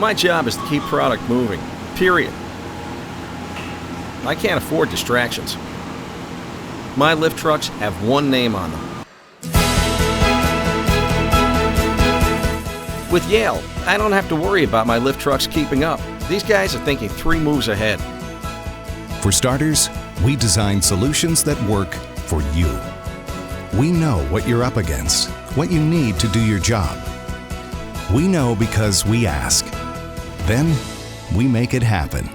My job is to keep product moving, period. I can't afford distractions. My lift trucks have one name on them. With Yale, I don't have to worry about my lift trucks keeping up. These guys are thinking 3 moves ahead. For starters, we design solutions that work for you. We know what you're up against, what you need to do your job. We know because we ask. Then, we make it happen.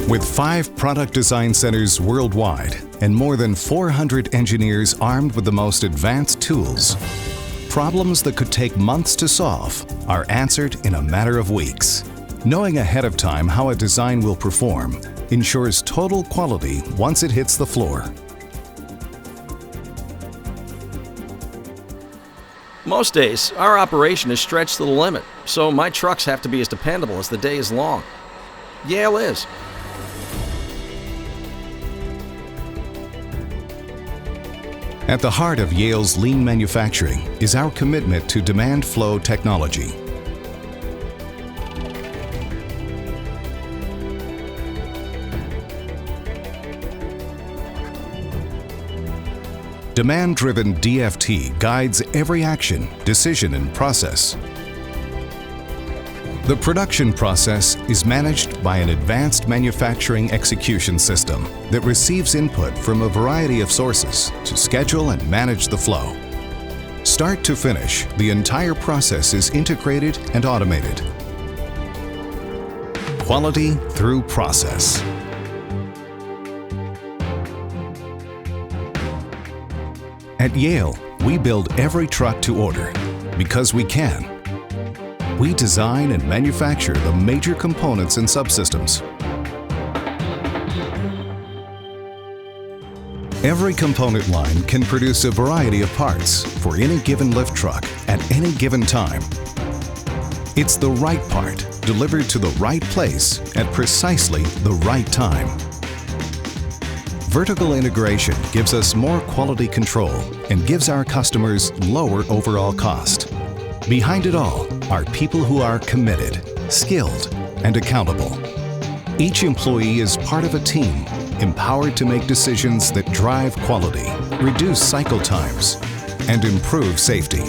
With 5 product design centers worldwide and more than 400 engineers armed with the most advanced tools, problems that could take months to solve are answered in a matter of weeks. Knowing ahead of time how a design will perform ensures total quality once it hits the floor. Most days, our operation is stretched to the limit, so my trucks have to be as dependable as the day is long. Yale is. At the heart of Yale's lean manufacturing is our commitment to demand flow technology. Demand-driven DFT guides every action, decision, and process. The production process is managed by an advanced manufacturing execution system that receives input from a variety of sources to schedule and manage the flow. Start to finish, the entire process is integrated and automated. Quality through process. At Yale, we build every truck to order because we can. We design and manufacture the major components and subsystems. Every component line can produce a variety of parts for any given lift truck at any given time. It's the right part delivered to the right place at precisely the right time. Vertical integration gives us more quality control and gives our customers lower overall cost. Behind it all are people who are committed, skilled, and accountable. Each employee is part of a team, empowered to make decisions that drive quality, reduce cycle times, and improve safety.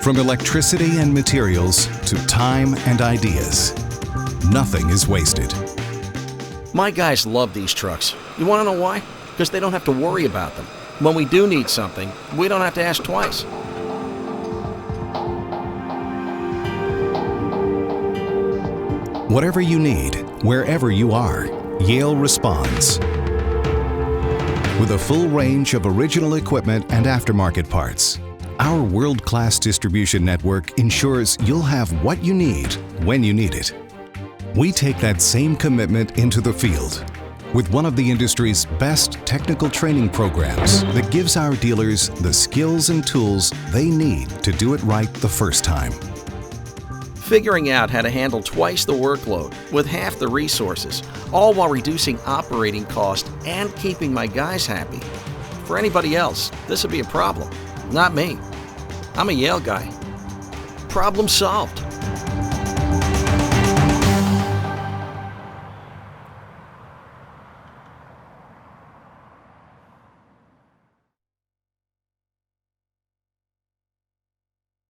From electricity and materials to time and ideas, nothing is wasted. My guys love these trucks. You want to know why? Because they don't have to worry about them. When we do need something, we don't have to ask twice. Whatever you need, wherever you are, Yale responds. With a full range of original equipment and aftermarket parts, our world-class distribution network ensures you'll have what you need when you need it. We take that same commitment into the field with one of the industry's best technical training programs that gives our dealers the skills and tools they need to do it right the first time. Figuring out how to handle twice the workload with half the resources, all while reducing operating cost and keeping my guys happy. For anybody else, this would be a problem. Not me. I'm a Yale guy. Problem solved.